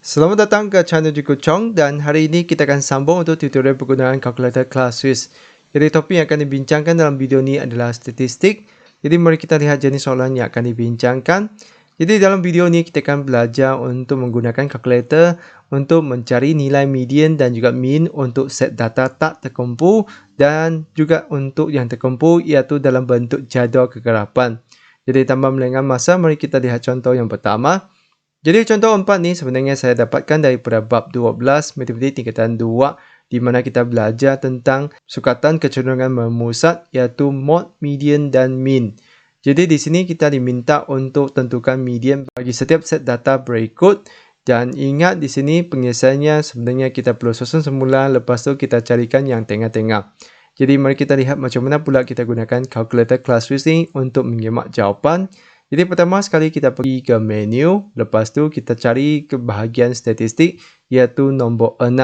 Selamat datang ke channel Juku Chong dan hari ini kita akan sambung untuk tutorial penggunaan kalkulator kelas Swiss. Jadi topik yang akan dibincangkan dalam video ini adalah statistik. Jadi mari kita lihat jenis soalan yang akan dibincangkan. Jadi dalam video ini kita akan belajar untuk menggunakan kalkulator untuk mencari nilai median dan juga mean untuk set data tak terkumpul dan juga untuk yang terkumpul iaitu dalam bentuk jadual kegerapan. Jadi tanpa melengah masa, mari kita lihat contoh yang pertama. Jadi contoh 4 ni sebenarnya saya dapatkan daripada bab 12 matematik tingkatan 2 di mana kita belajar tentang sukatan kecenderungan memusat iaitu mode, median dan mean. Jadi di sini kita diminta untuk tentukan median bagi setiap set data berikut dan ingat di sini penyelesaiannya sebenarnya kita perlu susun semula lepas tu kita carikan yang tengah-tengah. Jadi mari kita lihat macam mana pula kita gunakan calculator class Swiss ni untuk menyemak jawapan. Jadi pertama sekali kita pergi ke menu, lepas tu kita cari ke bahagian statistik iaitu nombor 6.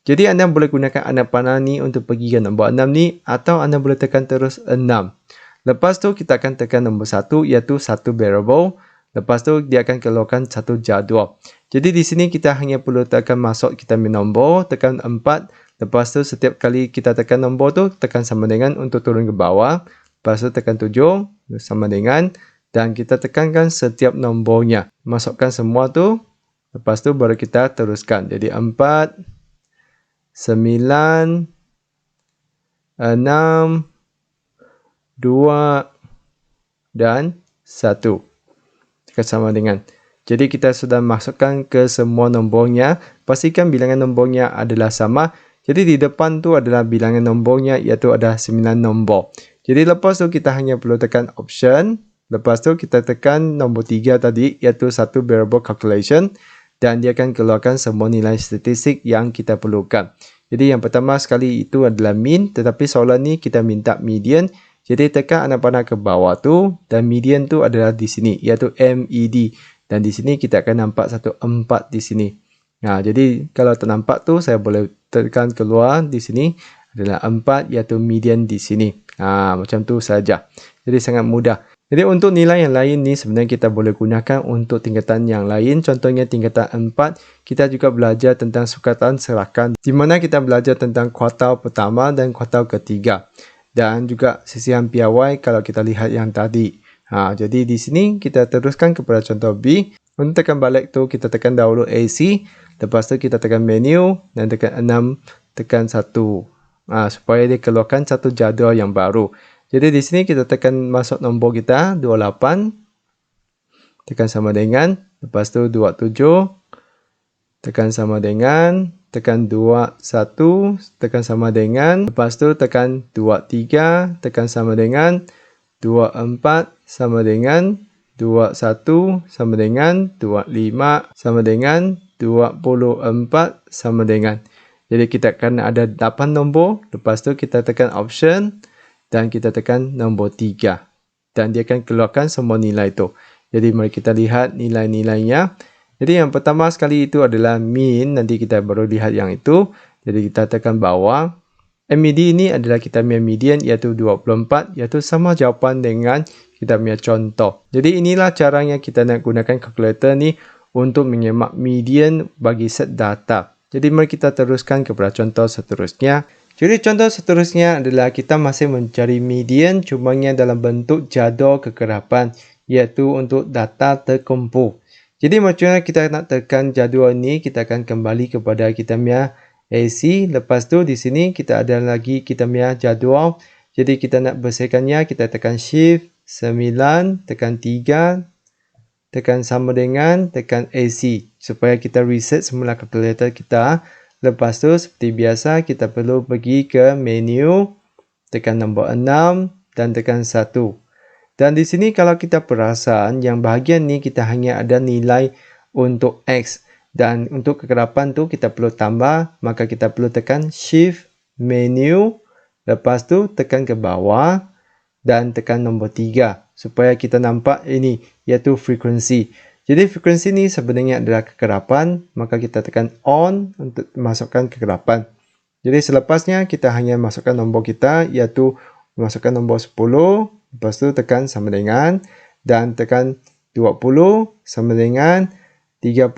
Jadi anda boleh gunakan anak panah ni untuk pergi ke nombor 6 ni atau anda boleh tekan terus 6. Lepas tu kita akan tekan nombor 1 iaitu satu variable. Lepas tu dia akan keluarkan satu jadual. Jadi di sini kita hanya perlu tekan masuk kita punya nombor, tekan 4. Lepas tu setiap kali kita tekan nombor tu, tekan sama dengan untuk turun ke bawah. Lepas tu tekan 7 sama dengan dan kita tekankan setiap nombornya. Masukkan semua tu. Lepas tu baru kita teruskan. Jadi 4, 9, 6, 2 dan 1. Tekan sama dengan. Jadi kita sudah masukkan ke semua nombornya. Pastikan bilangan nombornya adalah sama. Jadi di depan tu adalah bilangan nombornya iaitu ada 9 nombor. Jadi lepas tu kita hanya perlu tekan option. Lepas tu kita tekan nombor 3 tadi iaitu satu variable calculation dan dia akan keluarkan semua nilai statistik yang kita perlukan. Jadi yang pertama sekali itu adalah mean tetapi soalan ni kita minta median. Jadi tekan anak panah ke bawah tu dan median tu adalah di sini iaitu MED dan di sini kita akan nampak satu 4 di sini. Nah, jadi kalau ternampak tu saya boleh tekan keluar di sini adalah 4 iaitu median di sini. Macam tu saja. Jadi sangat mudah. Jadi untuk nilai yang lain ni sebenarnya kita boleh gunakan untuk tingkatan yang lain. Contohnya tingkatan 4, kita juga belajar tentang sukatan serakan. Di mana kita belajar tentang kuartal pertama dan kuartal ketiga. Dan juga sisihan piawai kalau kita lihat yang tadi. Jadi di sini kita teruskan kepada contoh B. Untuk tekan balik tu kita tekan dahulu AC. Lepas tu kita tekan menu dan tekan 6, tekan 1. Supaya dia keluarkan satu jadual yang baru. Jadi di sini kita tekan masuk nombor kita 28. Tekan sama dengan. Lepas tu 27. Tekan sama dengan. Tekan 21. Tekan sama dengan. Lepas tu tekan 23. Tekan sama dengan. 24 sama dengan. 21 sama dengan. 25 sama dengan. 24 sama dengan. Jadi kita akan ada 8 nombor. Lepas tu kita tekan option. Dan kita tekan nombor 3. Dan dia akan keluarkan semua nilai itu. Jadi mari kita lihat nilai-nilainya. Jadi yang pertama sekali itu adalah mean. Nanti kita baru lihat yang itu. Jadi kita tekan bawah. MED ini adalah kita punya median iaitu 24. Iaitu sama jawapan dengan kita punya contoh. Jadi inilah caranya kita nak gunakan kalkulator ni untuk menyemak median bagi set data. Jadi mari kita teruskan kepada contoh seterusnya. Jadi contoh seterusnya adalah kita masih mencari median cumanya dalam bentuk jadual kegerapan iaitu untuk data terkumpul. Jadi macam mana kita nak tekan jadual ini, kita akan kembali kepada kita punya AC. Lepas tu di sini kita ada lagi kita punya jadual. Jadi kita nak bersihkannya, kita tekan shift 9, tekan 3, tekan sama dengan, tekan AC supaya kita reset semula kalkulator kita. Lepas tu seperti biasa kita perlu pergi ke menu, tekan nombor 6 dan tekan 1. Dan di sini kalau kita perasan yang bahagian ni kita hanya ada nilai untuk X. Dan untuk kegerapan tu kita perlu tambah, maka kita perlu tekan shift, menu, lepas tu tekan ke bawah dan tekan nombor 3 supaya kita nampak ini iaitu frekuensi. Jadi frekuensi ni sebenarnya adalah kegerapan, maka kita tekan on untuk masukkan kegerapan. Jadi selepasnya kita hanya masukkan nombor kita iaitu masukkan nombor 10, lepas tu tekan sama dengan dan tekan 20 sama dengan 30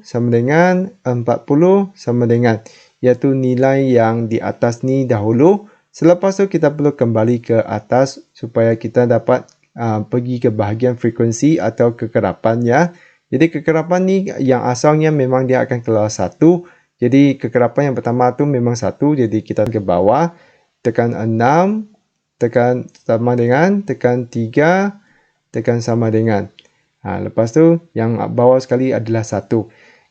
sama dengan 40 sama dengan, iaitu nilai yang di atas ni dahulu. Selepas tu kita perlu kembali ke atas supaya kita dapat pergi ke bahagian frekuensi atau kekerapan ya. Jadi kekerapan ni yang asalnya memang dia akan keluar 1. Jadi kekerapan yang pertama tu memang 1. Jadi kita ke bawah, tekan 6, tekan sama dengan, tekan 3, tekan sama dengan. Lepas tu yang bawah sekali adalah 1.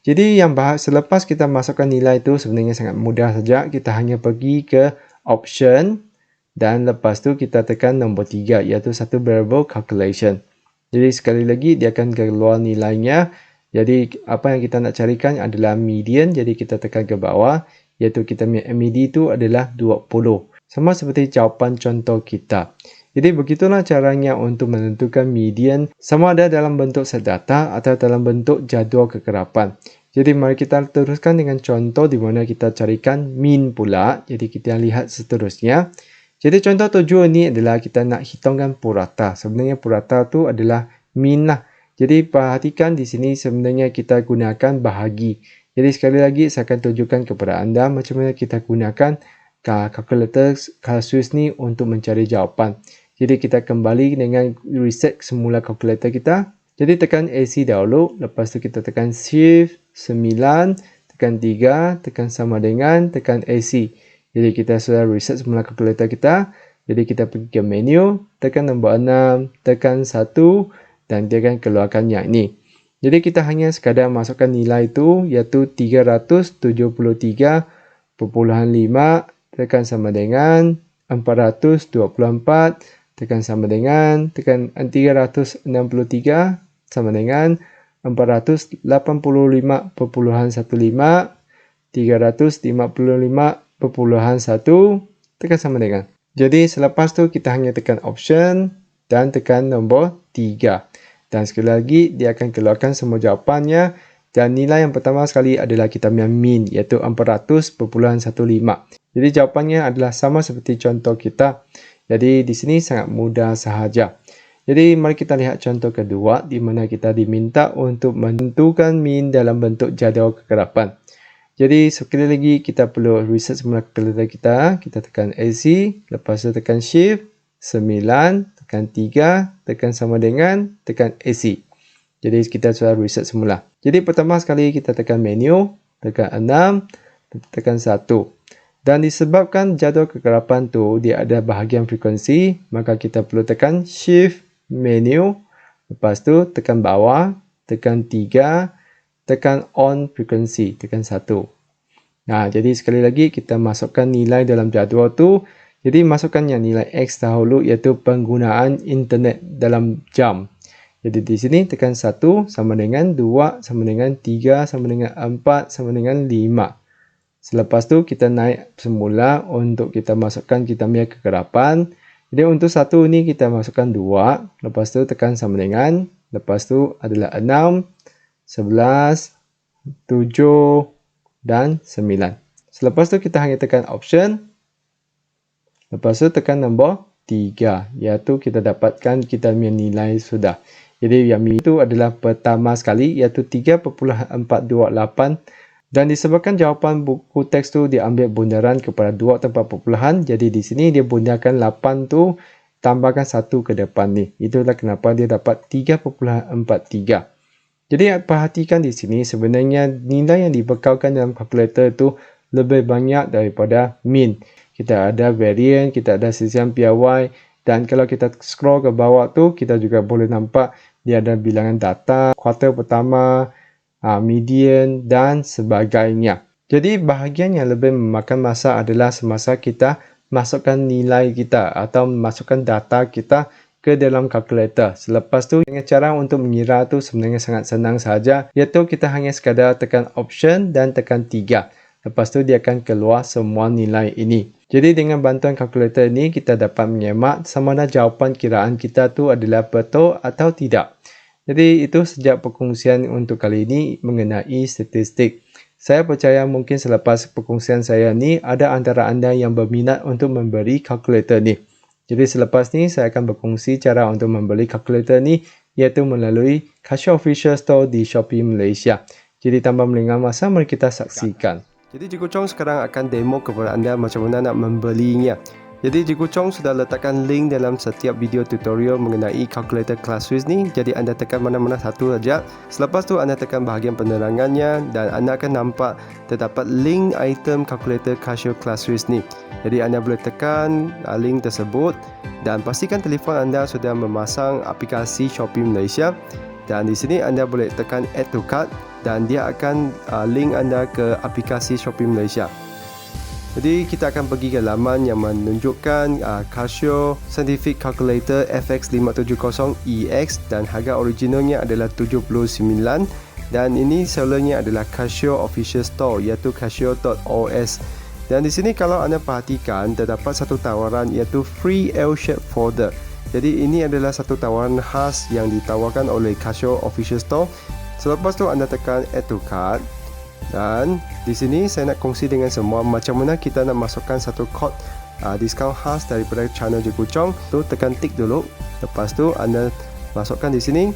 Jadi yang selepas kita masukkan nilai itu sebenarnya sangat mudah saja. Kita hanya pergi ke option dan lepas tu kita tekan nombor 3 iaitu satu variable calculation. Jadi sekali lagi dia akan keluar nilainya. Jadi apa yang kita nak carikan adalah median. Jadi kita tekan ke bawah iaitu kita punya MED itu adalah 20. Sama seperti jawapan contoh kita. Jadi begitulah caranya untuk menentukan median sama ada dalam bentuk set data atau dalam bentuk jadual kekerapan. Jadi mari kita teruskan dengan contoh di mana kita carikan mean pula. Jadi kita lihat seterusnya. Jadi contoh 7 ini adalah kita nak hitungkan purata. Sebenarnya purata tu adalah mean lah. Jadi perhatikan di sini sebenarnya kita gunakan bahagi. Jadi sekali lagi saya akan tunjukkan kepada anda macam mana kita gunakan kalkulator kasus ni untuk mencari jawapan. Jadi kita kembali dengan reset semula kalkulator kita. Jadi tekan AC dahulu. Lepas tu kita tekan Shift 9. Tekan 3. Tekan sama dengan. Tekan AC. Jadi kita sudah reset semula kalkulator kita. Jadi kita pergi ke menu. Tekan nombor 6. Tekan 1. Dan dia akan keluarkan yang ini. Jadi kita hanya sekadar masukkan nilai itu. Iaitu 373.5. Tekan sama dengan 424. Tekan sama dengan, tekan 363 sama dengan 485.15, 355.1, tekan sama dengan. Jadi selepas tu kita hanya tekan option dan tekan nombor 3. Dan sekali lagi dia akan keluarkan semua jawapannya. Dan nilai yang pertama sekali adalah kita punya mean iaitu 400.15. Jadi jawapannya adalah sama seperti contoh kita. Jadi di sini sangat mudah sahaja. Jadi mari kita lihat contoh kedua di mana kita diminta untuk menentukan mean dalam bentuk jadual kekerapan. Jadi sekali lagi kita perlu reset semula kalkulator kita. Kita tekan AC, lepas tu tekan Shift 9, tekan 3, tekan sama dengan, tekan AC. Jadi kita sudah reset semula. Jadi pertama sekali kita tekan menu, tekan 6, tekan 1. Dan disebabkan jadual kekerapan tu dia ada bahagian frekuensi, maka kita perlu tekan Shift menu, lepas tu tekan bawah, tekan 3, tekan on frekuensi, tekan 1. Nah, jadi sekali lagi kita masukkan nilai dalam jadual tu. Jadi masukkan yang nilai X dahulu iaitu penggunaan internet dalam jam. Jadi di sini tekan 1 sama dengan 2 sama dengan 3 sama dengan 4 sama dengan 5. Selepas tu kita naik semula untuk kita masukkan kita punya kekerapan. Jadi untuk 1 ni kita masukkan 2. Lepas tu tekan sama dengan. Lepas tu adalah 6, 11, 7 dan 9. Selepas tu kita hanya tekan option. Lepas tu tekan nombor 3. Iaitu kita dapatkan kita punya nilai sudah. Jadi yang itu adalah pertama sekali iaitu 3.428. Dan disebabkan jawapan buku teks tu diambil bundaran kepada 2 tanpa perpuluhan. Jadi di sini dia bundarkan 8 tu tambahkan 1 ke depan ni. Itulah kenapa dia dapat 3.43. Jadi perhatikan di sini sebenarnya nilai yang dibekalkan dalam kalkulator tu lebih banyak daripada mean. Kita ada variance, kita ada sisian PIY. Dan kalau kita scroll ke bawah tu kita juga boleh nampak dia ada bilangan data, kuartal pertama, median dan sebagainya. Jadi bahagian yang lebih memakan masa adalah semasa kita masukkan nilai kita atau masukkan data kita ke dalam kalkulator. Selepas tu dengan cara untuk mengira tu sebenarnya sangat senang sahaja, iaitu kita hanya sekadar tekan option dan tekan 3. Lepas tu dia akan keluar semua nilai ini. Jadi dengan bantuan kalkulator ini kita dapat menyemak sama ada jawapan kiraan kita tu adalah betul atau tidak. Jadi itu sejak perkongsian untuk kali ini mengenai statistik. Saya percaya mungkin selepas perkongsian saya ni ada antara anda yang berminat untuk membeli kalkulator ni. Jadi selepas ni saya akan berkongsi cara untuk membeli kalkulator ni iaitu melalui Casio Official Store di Shopee Malaysia. Jadi tanpa melengah masa, mari kita saksikan. Jadi Cikgu Chong sekarang akan demo kepada anda macam mana nak membelinya. Jadi Cikgu Chong sudah letakkan link dalam setiap video tutorial mengenai kalkulator ClassWiz ni. Jadi anda tekan mana-mana satu saja. Selepas tu anda tekan bahagian penerangannya dan anda akan nampak terdapat link item kalkulator Casio ClassWiz ni. Jadi anda boleh tekan link tersebut dan pastikan telefon anda sudah memasang aplikasi Shopee Malaysia. Dan di sini anda boleh tekan add to cart dan dia akan link anda ke aplikasi Shopee Malaysia. Jadi kita akan pergi ke laman yang menunjukkan Casio Scientific Calculator FX570EX dan harga originalnya adalah 79 dan ini sellernya adalah Casio Official Store iaitu casio.os. Dan di sini kalau anda perhatikan terdapat satu tawaran iaitu free L-shape folder. Jadi ini adalah satu tawaran khas yang ditawarkan oleh Casio Official Store. Selepas tu anda tekan add to cart. Dan di sini saya nak kongsi dengan semua macam mana kita nak masukkan satu kod diskaun khas daripada channel Cikgu Chong. Tu tekan tick dulu. Lepas tu anda masukkan di sini,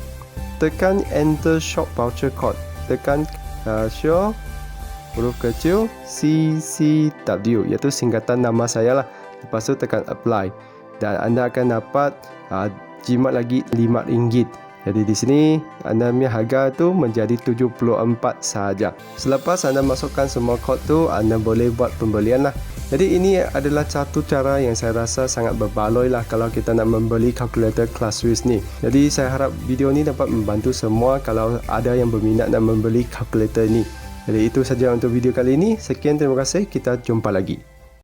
tekan enter shop voucher code. Tekan Casio huruf kecil CCW iaitu singkatan nama saya lah. Lepas tu tekan apply dan anda akan dapat jimat lagi RM5. Jadi di sini anda punya harga tu menjadi 74 sahaja. Selepas anda masukkan semua kod tu, anda boleh buat pembelian lah. Jadi ini adalah satu cara yang saya rasa sangat berbaloi lah kalau kita nak membeli kalkulator ClassWiz ni. Jadi saya harap video ni dapat membantu semua kalau ada yang berminat nak membeli kalkulator ni. Jadi itu saja untuk video kali ini. Sekian, terima kasih. Kita jumpa lagi.